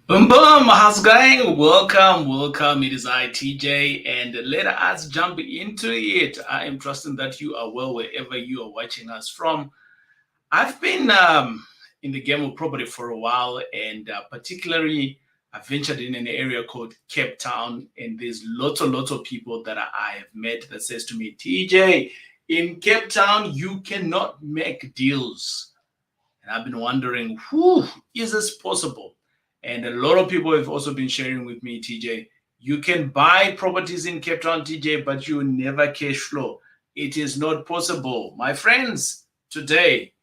Boom boom, how's it going? Welcome. It is I, TJ, and let us jump into it. I am trusting that you are well wherever you are watching us from. I've been in the game of property for a while, and particularly I ventured in an area called Cape Town, and there's lots of people that I have met that says to me, TJ, in Cape Town you cannot make deals. And I've been wondering, who is this possible? And a lot of people have also been sharing with me, TJ, you can buy properties in Cape Town, TJ, but you never cash flow. It is not possible. My friends, today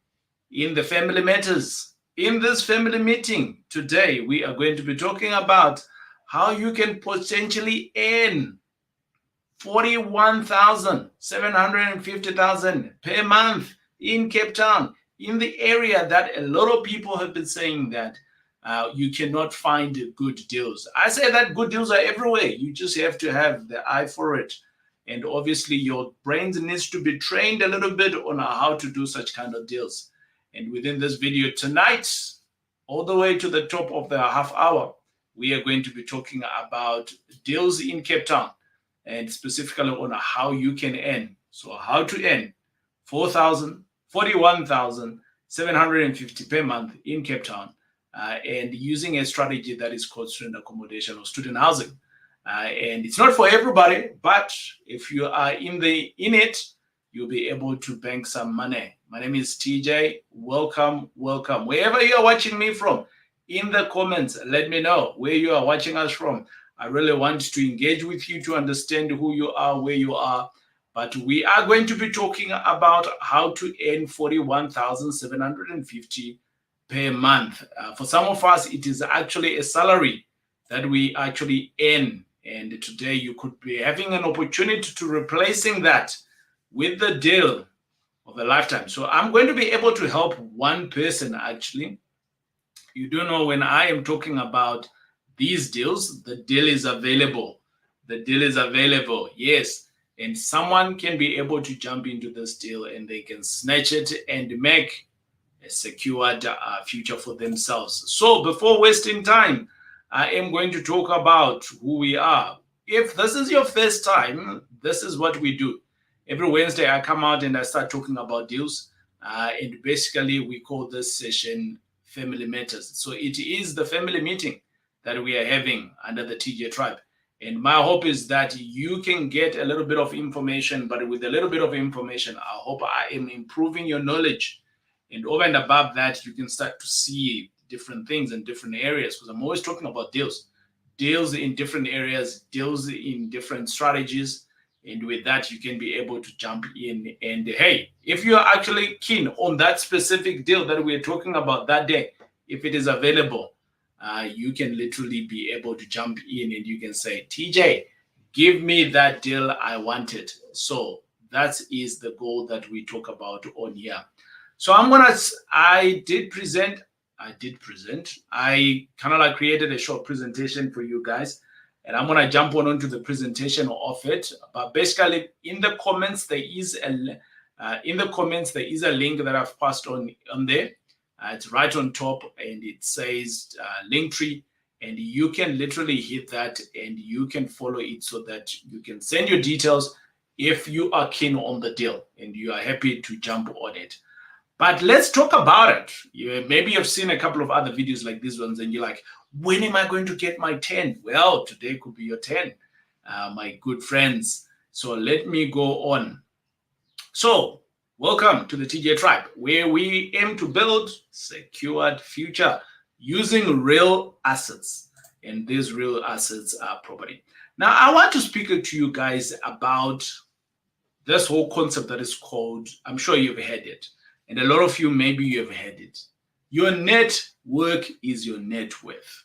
in the family matters, in this family meeting, today we are going to be talking about how you can potentially earn 41,750,000 per month in Cape Town, in the area that a lot of people have been saying that you cannot find good deals. I say that good deals are everywhere. You just have to have the eye for it. And obviously, your brains needs to be trained a little bit on how to do such kind of deals. And within this video tonight, all the way to the top of the half hour, we are going to be talking about deals in Cape Town and specifically on how you can earn. So how to earn 41,750 per month in Cape Town, and using a strategy that is called student accommodation or student housing. And it's not for everybody, but if you are in it, you'll be able to bank some money. My name is TJ. Welcome. Wherever you are watching me from, in the comments, let me know where you are watching us from. I really want to engage with you to understand who you are, where you are. But we are going to be talking about how to earn 41,750 per month. For some of us, it is actually a salary that we actually earn. And today you could be having an opportunity to replacing that with the deal of a lifetime. So I'm going to be able to help one person actually. You do know when I am talking about these deals, the deal is available. The deal is available, yes. And someone can be able to jump into this deal and they can snatch it and make a secured future for themselves. So before wasting time, I am going to talk about who we are. If this is your first time, this is what we do. Every Wednesday, I come out and I start talking about deals. And basically, we call this session Family Matters. So it is the family meeting that we are having under the TJ tribe. And my hope is that you can get a little bit of information, but with a little bit of information, I hope I am improving your knowledge. And over and above that, you can start to see different things in different areas, because I'm always talking about deals in different areas, deals in different strategies. And with that, you can be able to jump in. And hey, if you're actually keen on that specific deal that we're talking about that day, if it is available, you can literally be able to jump in and you can say, TJ, give me that deal, I want it. So that is the goal that we talk about on here. So I kind of like created a short presentation for you guys, and I'm gonna jump onto the presentation of it. But basically, in the comments there is a link that I've passed on there. It's right on top, and it says Linktree, and you can literally hit that, and you can follow it so that you can send your details if you are keen on the deal and you are happy to jump on it. But let's talk about it. Maybe you've seen a couple of other videos like these ones, and you're like, when am I going to get my 10? Well, today could be your 10, my good friends. So let me go on. So welcome to the TJ Tribe, where we aim to build secured future using real assets. And these real assets are property. Now, I want to speak to you guys about this whole concept that is called, I'm sure you've heard it, and a lot of you, maybe you have heard it. Your network is your net worth,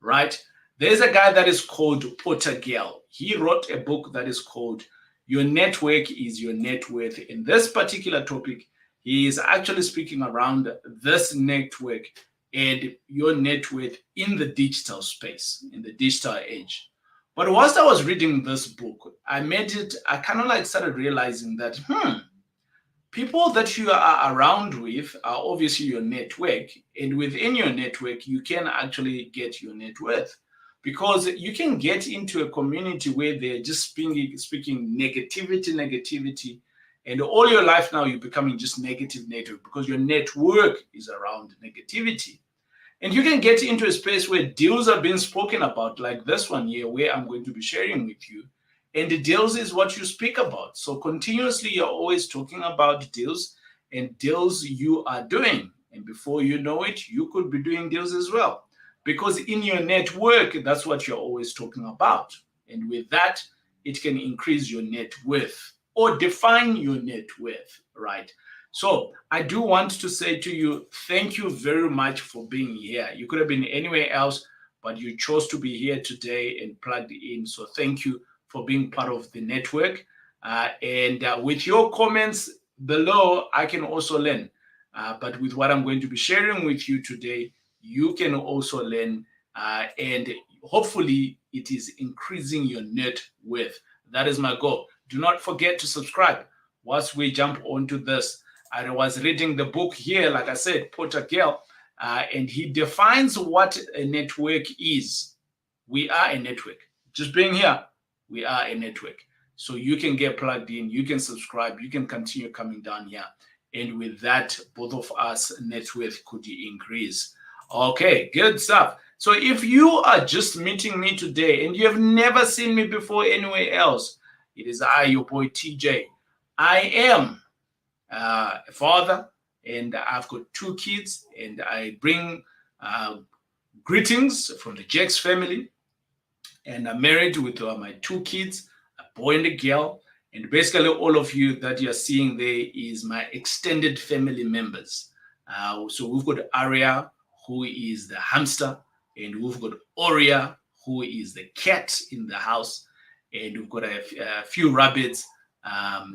right? There's a guy that is called Porter Gale. He wrote a book that is called Your Network is Your Net Worth. In this particular topic, he is actually speaking around this network and your net worth in the digital space, in the digital age. But whilst I was reading this book, I kind of like started realizing that, people that you are around with are obviously your network, and within your network, you can actually get your net worth, because you can get into a community where they're just speaking negativity, and all your life now you're becoming just negative because your network is around negativity. And you can get into a space where deals are being spoken about, like this one here, where I'm going to be sharing with you. And the deals is what you speak about. So continuously, you're always talking about deals and deals you are doing. And before you know it, you could be doing deals as well. Because in your network, that's what you're always talking about. And with that, it can increase your net worth or define your net worth, right? So I do want to say to you, thank you very much for being here. You could have been anywhere else, but you chose to be here today and plugged in. So thank you for being part of the network. And with your comments below, I can also learn. But with what I'm going to be sharing with you today, you can also learn. And hopefully it is increasing your net worth. That is my goal. Do not forget to subscribe. Once we jump onto this, I was reading the book here, like I said, Porter Gale, and he defines what a network is. We are a network. Just being here, we are a network. So you can get plugged in, you can subscribe, you can continue coming down here. And with that, both of us net worth could increase. Okay, good stuff. So if you are just meeting me today and you have never seen me before anywhere else, it is I, your boy TJ. I am a father, and I've got 2 kids, and I bring greetings from the Jakes family. And I'm married with my 2 kids, a boy and a girl. And basically all of you that you're seeing there is my extended family members. So we've got Aria, who is the hamster, and we've got Oria, who is the cat in the house. And we've got a few rabbits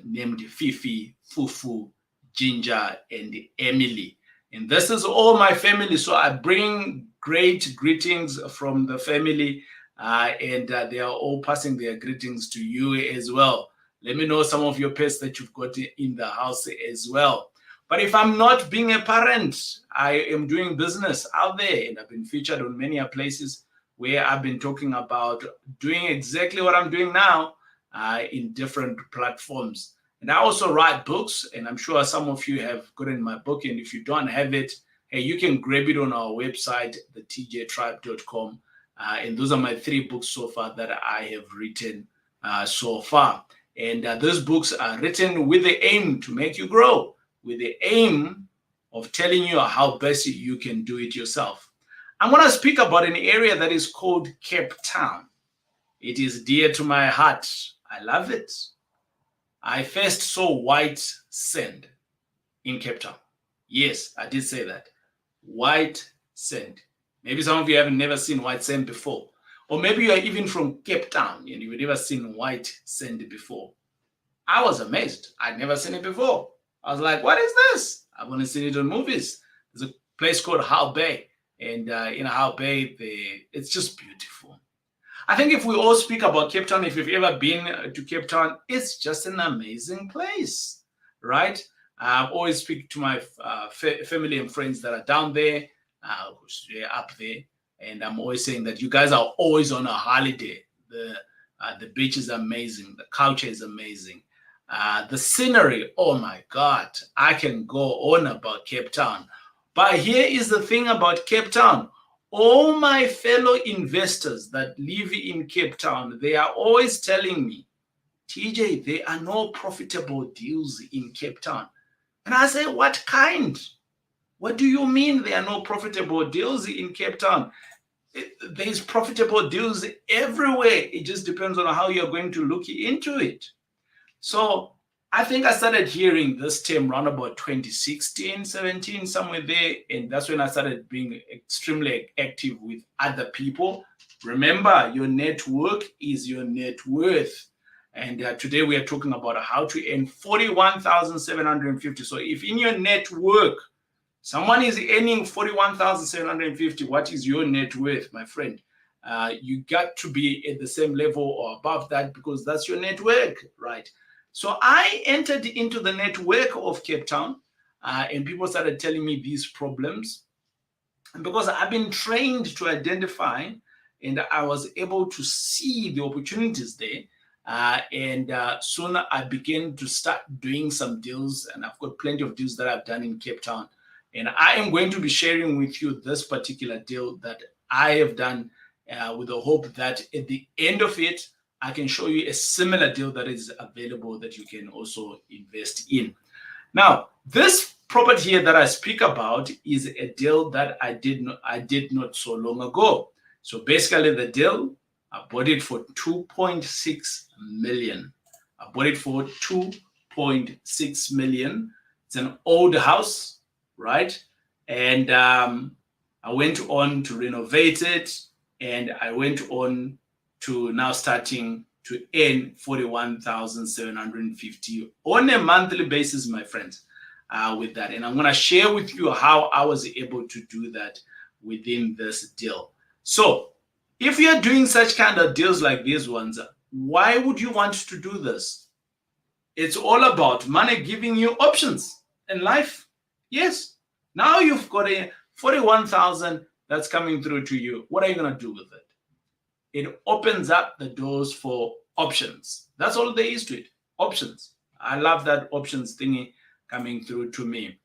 named Fifi, Fufu, Ginger, and Emily. And this is all my family. So I bring great greetings from the family, and they are all passing their greetings to you as well. Let me know some of your pets that you've got in the house as well. But if I'm not being a parent, I am doing business out there, and I've been featured on many places where I've been talking about doing exactly what I'm doing now in different platforms. And I also write books, and I'm sure some of you have gotten my book. And if you don't have it, hey, you can grab it on our website, thetjtribe.com. And those are my 3 books so far that I have written so far. And those books are written with the aim to make you grow, with the aim of telling you how best you can do it yourself. I'm going to speak about an area that is called Cape Town. It is dear to my heart. I love it. I first saw white sand in Cape Town. Yes, I did say that. White sand. Maybe some of you have never seen white sand before. Or maybe you are even from Cape Town and you've never seen white sand before. I was amazed. I'd never seen it before. I was like, what is this? I've only seen it on movies. There's a place called Howe Bay. And in Howe Bay, it's just beautiful. I think if we all speak about Cape Town, if you've ever been to Cape Town, it's just an amazing place, right? I always speak to my family and friends that are down there, who's up there, and I'm always saying that you guys are always on a holiday. The beach is amazing. The culture is amazing. The scenery, oh my God, I can go on about Cape Town. But here is the thing about Cape Town. All my fellow investors that live in Cape Town, they are always telling me, TJ, there are no profitable deals in Cape Town. And I say, what kind? What do you mean there are no profitable deals in Cape Town? There's profitable deals everywhere. It just depends on how you're going to look into it. So I think I started hearing this term around about 2016, 17, somewhere there. And that's when I started being extremely active with other people. Remember, your network is your net worth. And today we are talking about how to earn 41,750. So if in your network, someone is earning 41,750, what is your net worth, my friend? You got to be at the same level or above that because that's your network, right? So I entered into the network of Cape Town, and people started telling me these problems. And because I've been trained to identify, and I was able to see the opportunities there, and soon I began to start doing some deals, and I've got plenty of deals that I've done in Cape Town. And I am going to be sharing with you this particular deal that I have done, with the hope that at the end of it, I can show you a similar deal that is available that you can also invest in. Now, this property here that I speak about is a deal that I did not so long ago. So basically the deal, I bought it for 2.6 million. I bought it for 2.6 million. It's an old house, right? And I went on to renovate it, and I went on to now starting to earn 41,750 on a monthly basis, my friends, with that. And I'm going to share with you how I was able to do that within this deal. So if you're doing such kind of deals like these ones, why would you want to do this? It's all about money giving you options in life. Yes. Now you've got a 41,000 that's coming through to you. What are you going to do with it? It opens up the doors for options. That's all there is to it. Options. I love that options thingy coming through to me.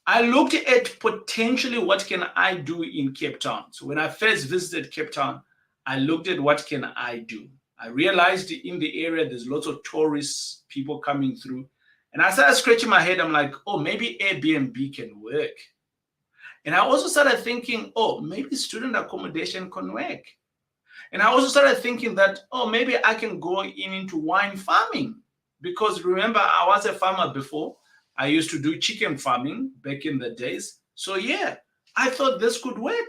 I looked at potentially what can I do in Cape Town. So when I first visited Cape Town, I looked at what can I do. I realized in the area there's lots of tourists, people coming through. And I started scratching my head. I'm like, oh, maybe Airbnb can work. And I also started thinking, oh, maybe student accommodation can work. And I also started thinking that, oh, maybe I can go into wine farming. Because remember, I was a farmer before. I used to do chicken farming back in the days. So yeah, I thought this could work.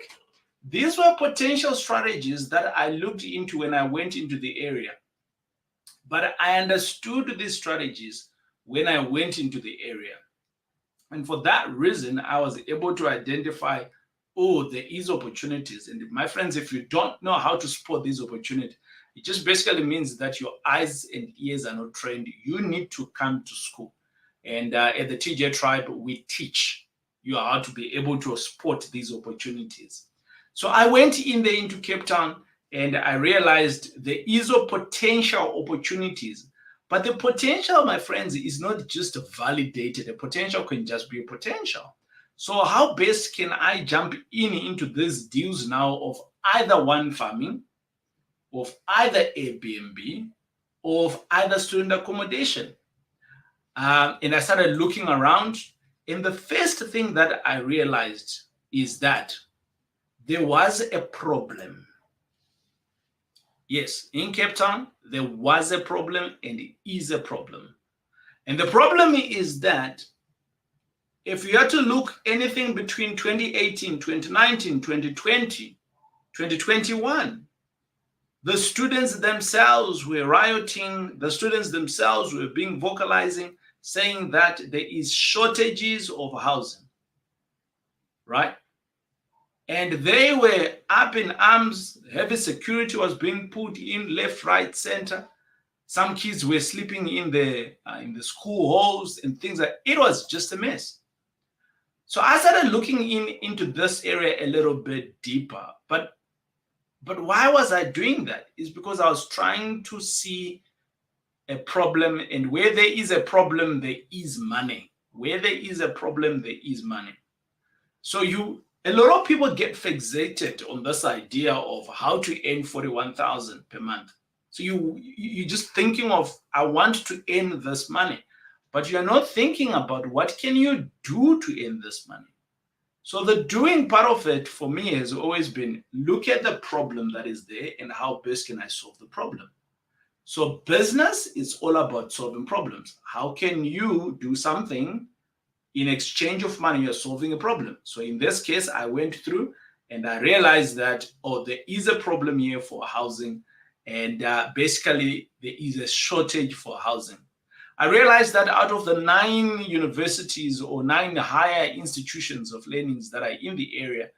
These were potential strategies that I looked into when I went into the area. But I understood these strategies when I went into the area. And for that reason, I was able to identify, oh, there is opportunities. And my friends, if you don't know how to spot these opportunities, it just basically means that your eyes and ears are not trained. You need to come to school. And at the TJ Tribe, we teach you how to be able to spot these opportunities. So I went in there into Cape Town, and I realized there is a potential opportunities. But the potential, my friends, is not just validated. The potential can just be a potential. So how best can I jump into these deals now of either wine farming, of either Airbnb, or of either student accommodation? And I started looking around. And the first thing that I realized is that there was a problem. Yes, in Cape Town, there was a problem and it is a problem. And the problem is that if you had to look anything between 2018, 2019, 2020, 2021, the students themselves were rioting. The students themselves were being vocalizing, saying that there is shortages of housing, right? And they were up in arms. Heavy security was being put in left, right, center. Some kids were sleeping in the school halls and things like that. It was just a mess. So I started looking into this area a little bit deeper. But why was I doing that? It's because I was trying to see a problem, and where there is a problem, there is money. Where there is a problem, there is money. So a lot of people get fixated on this idea of how to earn 41,000 per month. So you're just thinking of, I want to earn this money, but you're not thinking about what can you do to earn this money. So the doing part of it for me has always been, look at the problem that is there and how best can I solve the problem. So business is all about solving problems. How can you do something in exchange of money? You're solving a problem. So in this case, I went through and I realized that, oh, there is a problem here for housing. And basically, there is a shortage for housing. I realized that out of the 9 universities or 9 higher institutions of learnings that are in the area,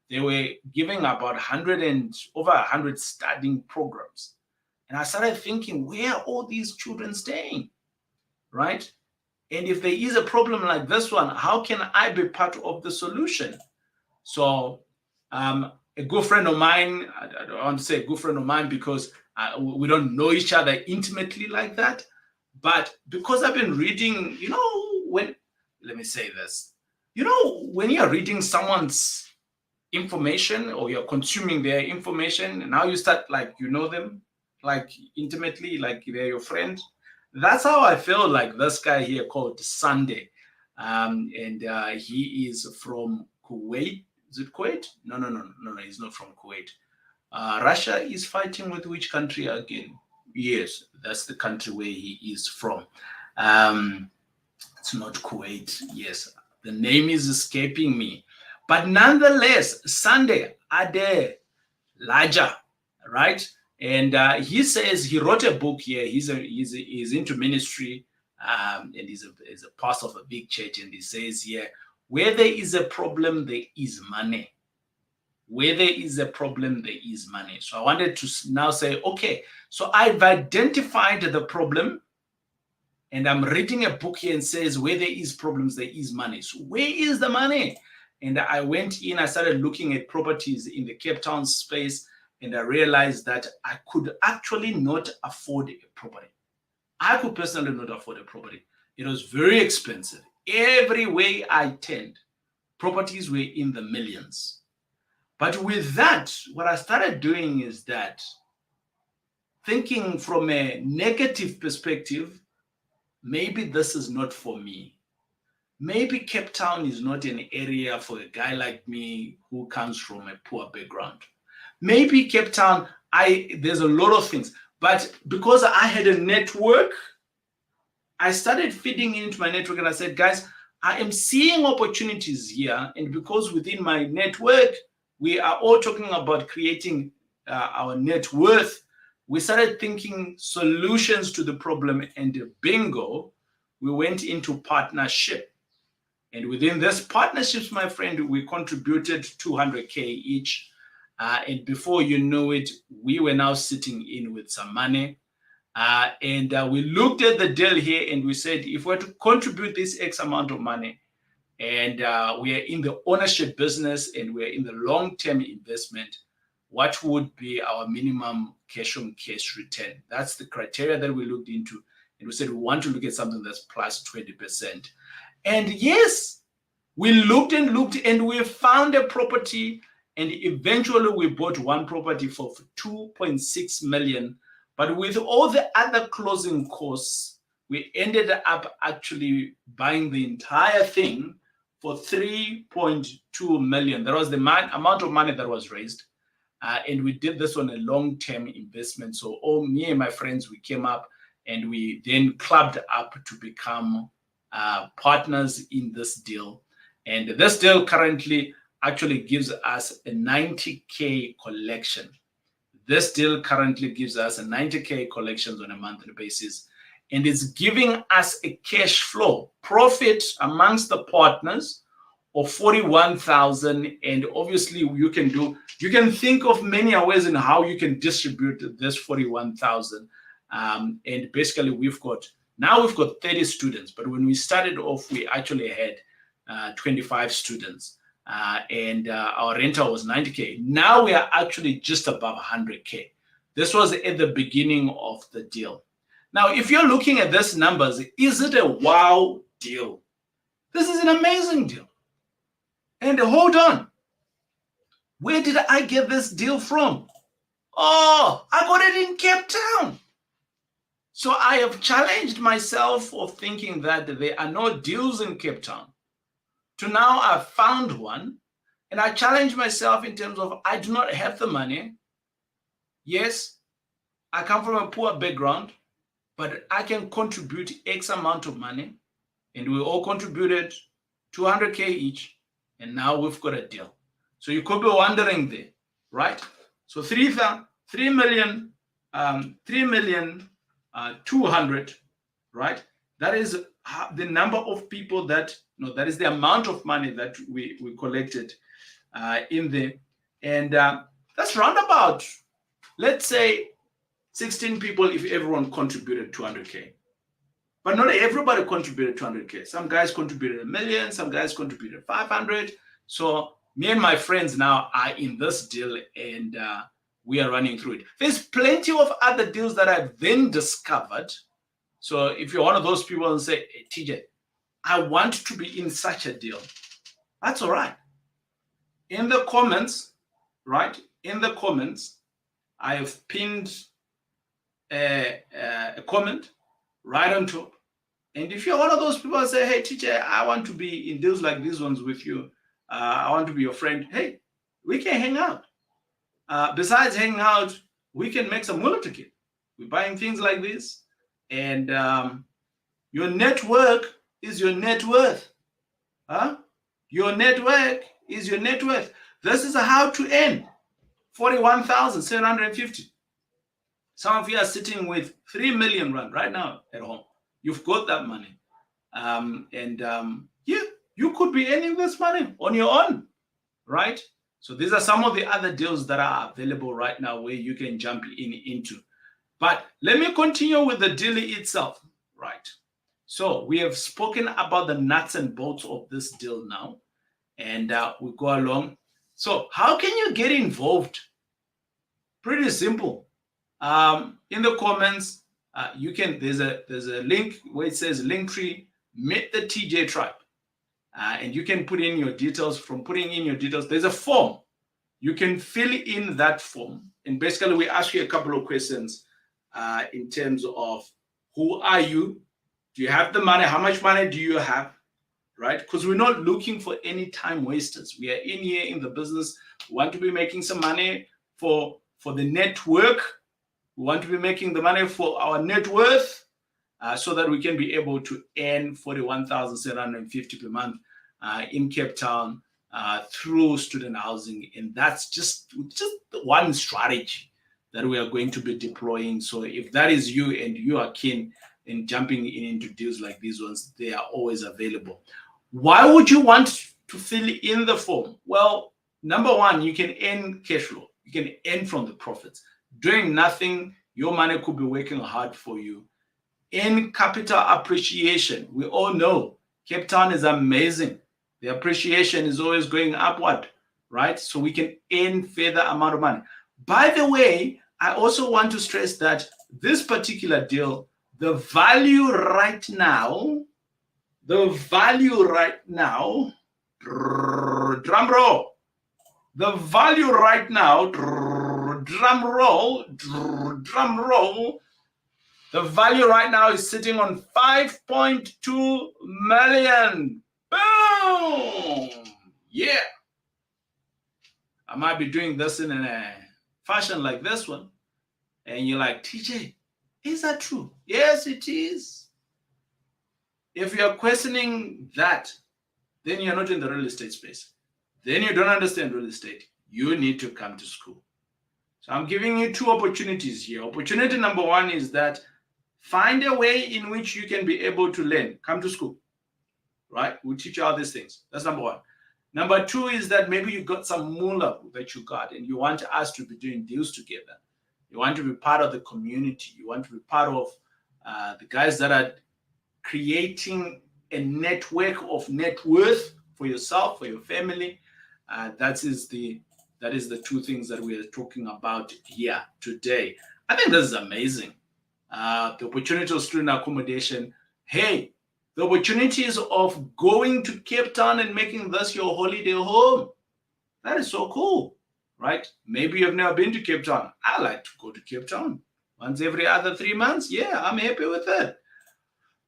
they were giving about over 100 studying programs. And I started thinking, where are all these children staying? right? And if there is a problem like this one, how can I be part of the solution? So a good friend of mine, I don't want to say a good friend of mine because we don't know each other intimately like that. But because I've been reading, let me say this, when you're reading someone's information or you're consuming their information, and now you start like, them like intimately, like they're your friend. That's how I feel like this guy here called Sunday. And he is from Kuwait. Is it Kuwait? No, he's not from Kuwait. Russia is fighting with which country again? Yes, that's the country where he is from. It's not Kuwait. Yes, the name is escaping me. But nonetheless, Sunday Ade Laja, right? And he says he wrote a book here. He's into ministry, and he's a pastor of a big church. And he says here, where there is a problem, there is money. Where there is a problem, there is money. So I wanted to now say, okay, so I've identified the problem, and I'm reading a book here and says, where there is problems, there is money. So where is the money? And I went in, I started looking at properties in the Cape Town space, and I realized that I could actually not afford a property. I could personally not afford a property. It was very expensive. Every way I turned, properties were in the millions. But with that, what I started doing is that thinking from a negative perspective, maybe this is not for me. Maybe Cape Town is not an area for a guy like me who comes from a poor background. Maybe Cape Town, there's a lot of things. But because I had a network, I started feeding into my network and I said, guys, I am seeing opportunities here. And because within my network, we are all talking about creating our net worth, we started thinking solutions to the problem, and bingo, we went into partnership. And within this partnerships, my friend, we contributed 200K each. And before you know it, we were now sitting in with some money. And we looked at the deal here and we said, if we're to contribute this X amount of money, and we are in the ownership business and we're in the long-term investment, what would be our minimum cash on cash return? That's the criteria that we looked into. And we said, we want to look at something that's plus 20%. And yes, we looked and we found a property, and eventually we bought one property for 2.6 million. But with all the other closing costs, we ended up actually buying the entire thing for 3.2 million. That was the amount of money that was raised. And we did this on a long-term investment. So me and my friends, we came up and we then clubbed up to become partners in this deal. And this deal currently actually gives us a 90K collection. This deal currently gives us a 90K collections on a monthly basis. And it's giving us a cash flow profit amongst the partners of 41,000. And obviously you can think of many ways in how you can distribute this 41,000. And basically we've got 30 students, but when we started off, we actually had 25 students. And our rental was 90K. Now we are actually just above 100K. This was at the beginning of the deal. Now, if you're looking at these numbers, is it a wow deal? This is an amazing deal. And hold on. Where did I get this deal from? Oh, I got it in Cape Town. So I have challenged myself of thinking that there are no deals in Cape Town. To now I've found one, and I challenge myself in terms of I do not have the money. Yes, I come from a poor background, but I can contribute X amount of money, and we all contributed 200K each, and now we've got a deal. So you could be wondering there, right? So 3 million, 200, right? That is the number of people that is the amount of money that we collected in there. And that's round about, let's say, 16 people if everyone contributed 200K. But not everybody contributed 200K. Some guys contributed 1 million, some guys contributed 500. So me and my friends now are in this deal, and we are running through it. There's plenty of other deals that I've then discovered. So if you're one of those people and say, hey, TJ, I want to be in such a deal, that's all right. In the comments, right? In the comments, I have pinned a comment right on top. And if you're one of those people that say, hey, TJ, I want to be in deals like these ones with you, I want to be your friend, hey, we can hang out. Besides hanging out, we can make some moolah together. We're buying things like this. And your network is your net worth. Huh? Your network is your net worth. This is how to earn 41,750. Some of you are sitting with 3 million rand right now at home. You've got that money. You could be earning this money on your own, right? So these are some of the other deals that are available right now where you can jump into. But let me continue with the deal itself, right? So we have spoken about the nuts and bolts of this deal now, and we go along. So how can you get involved? Pretty simple. In the comments, you can. There's a link where it says Linktree, meet the TJ tribe, and you can put in your details. From putting in your details, there's a form. You can fill in that form, and basically we ask you a couple of questions in terms of who are you? Do you have the money? How much money do you have? Right? Because we're not looking for any time wasters. We are in here in the business. We want to be making some money for the network. We want to be making the money for our net worth so that we can be able to earn 41,750 per month in Cape Town through student housing. And that's just one strategy that we are going to be deploying. So if that is you and you are keen in jumping into deals like these ones, they are always available. Why would you want to fill in the form? Well, number one, you can earn cash flow. You can earn from the profits. Doing nothing, your money could be working hard for you. In capital appreciation, we all know Cape Town is amazing. The appreciation is always going upward, right? So we can earn further amount of money. By the way, I also want to stress that this particular deal, the value right now, drum roll, the value right now, drum roll, the value right now is sitting on 5.2 million. Boom! Yeah. I might be doing this in a fashion like this one. And you're like, TJ, is that true? Yes, it is. If you're questioning that, then you're not in the real estate space. Then you don't understand real estate. You need to come to school. So I'm giving you two opportunities here. Opportunity number one is that find a way in which you can be able to learn. Come to school, right? We'll teach you all these things. That's number one. Number two is that maybe you got some moolah that you got and you want us to be doing deals together. You want to be part of the community. You want to be part of the guys that are creating a network of net worth for yourself, for your family. That is the two things that we are talking about here today. I think this is amazing. The opportunity of student accommodation. Hey, the opportunities of going to Cape Town and making this your holiday home. That is so cool, right? Maybe you've never been to Cape Town. I like to go to Cape Town once every other 3 months. Yeah, I'm happy with it.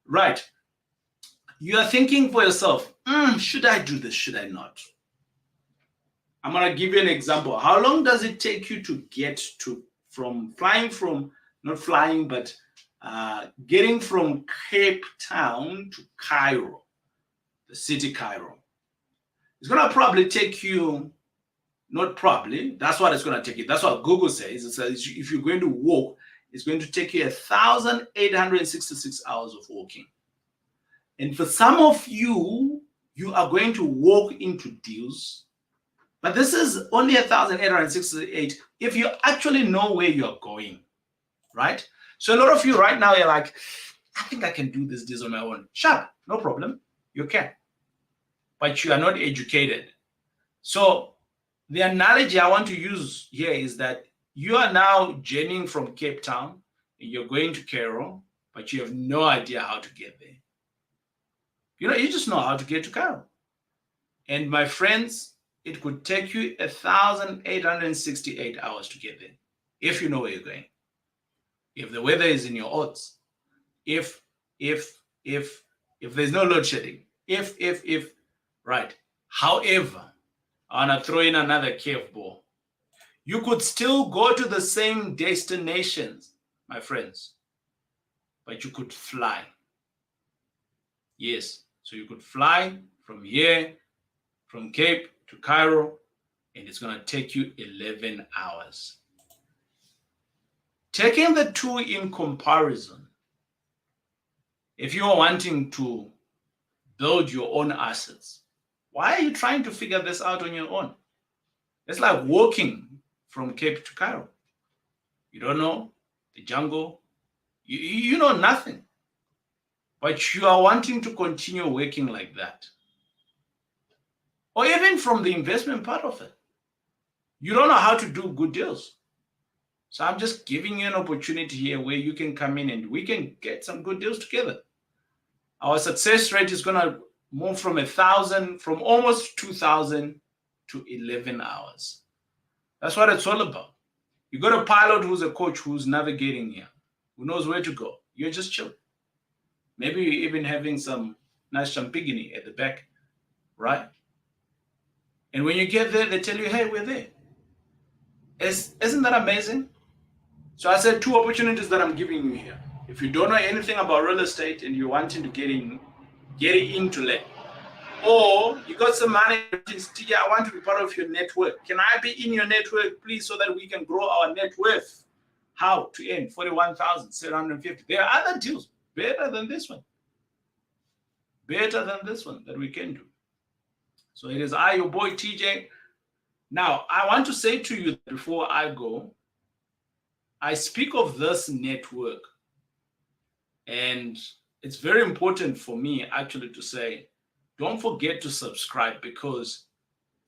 Right. You are thinking for yourself, should I do this? Should I not? I'm going to give you an example. How long does it take you to get getting from Cape Town to Cairo, the city Cairo? It's going to probably take you, not probably, that's what it's going to take you. That's what Google says. It says if you're going to walk, it's going to take you 1,866 hours of walking. And for some of you, you are going to walk into deals, but this is only 1,868 if you actually know where you're going, right? So a lot of you right now, you're like, I think I can do this deal on my own. Sure, no problem. You can. But you are not educated. So the analogy I want to use here is that you are now journeying from Cape Town and you're going to Cairo, but you have no idea how to get there. You just know how to get to Cairo. And my friends, it could take you 1,868 hours to get there if you know where you're going. If the weather is in your odds, if there's no load shedding, right. However, I want to throw in another curveball. You could still go to the same destinations, my friends, but you could fly. Yes, so you could fly from here, from Cape to Cairo, and it's going to take you 11 hours. Taking the two in comparison, if you are wanting to build your own assets, why are you trying to figure this out on your own? It's like walking from Cape to Cairo. You don't know the jungle. You know nothing. But you are wanting to continue working like that. Or even from the investment part of it. You don't know how to do good deals. So I'm just giving you an opportunity here where you can come in and we can get some good deals together. Our success rate is going to move from almost 2,000 to 11 hours. That's what it's all about. You got a pilot who's a coach who's navigating here, who knows where to go. You're just chill. Maybe you're even having some nice champagne at the back, right? And when you get there, they tell you, hey, we're there. Isn't that amazing? So I said two opportunities that I'm giving you here. If you don't know anything about real estate and you're wanting to get into it, or you got some money, I want to be part of your network. Can I be in your network, please, so that we can grow our net worth? How to earn 41,750? There are other deals better than this one. Better than this one that we can do. So it is I, your boy TJ. Now, I want to say to you before I go, I speak of this network, and it's very important for me actually to say, don't forget to subscribe, because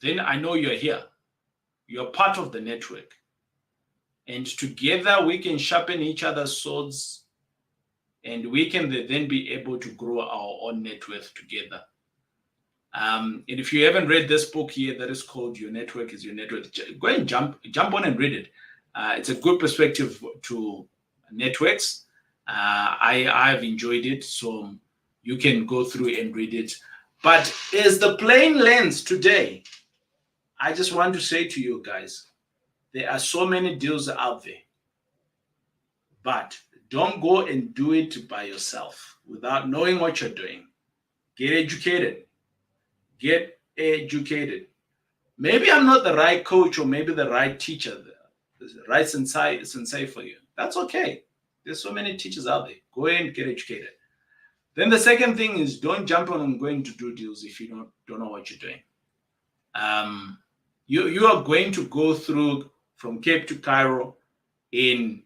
then I know you're here. You're part of the network. And together we can sharpen each other's swords, and we can then be able to grow our own net worth together. And if you haven't read this book here that is called Your Network is Your Net Worth, go and jump on and read it. It's a good perspective to networks. I've enjoyed it, so you can go through and read it. But as the plain lens today, I just want to say to you guys, there are so many deals out there, but don't go and do it by yourself without knowing what you're doing. Get educated. Get educated. Maybe I'm not the right coach, or maybe the right teacher, the right sensei for you. That's okay. There's so many teachers out there. Go and get educated. Then the second thing is, don't jump on and going to do deals if you don't know what you're doing. You are going to go through from Cape to Cairo in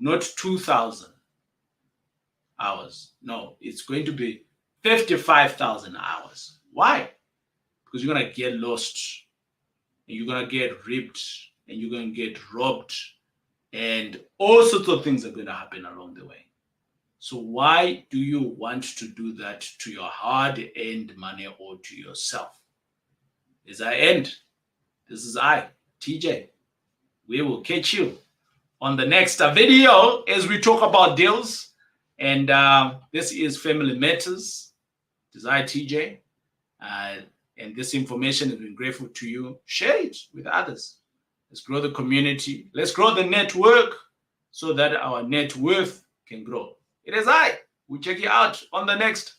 not 2,000 hours. No, it's going to be 55,000 hours. Why? Because you're going to get lost, and you're going to get ripped, and you're going to get robbed, and all sorts of things are going to happen along the way. So why do you want to do that to your hard-earned money or to yourself? As I end, this is I, TJ. We will catch you on the next video as we talk about deals. And this is Family Matters. This is I, TJ. And this information has been grateful to you. Share it with others. Let's grow the community. Let's grow the network so that our net worth can grow. It is I. We'll check you out on the next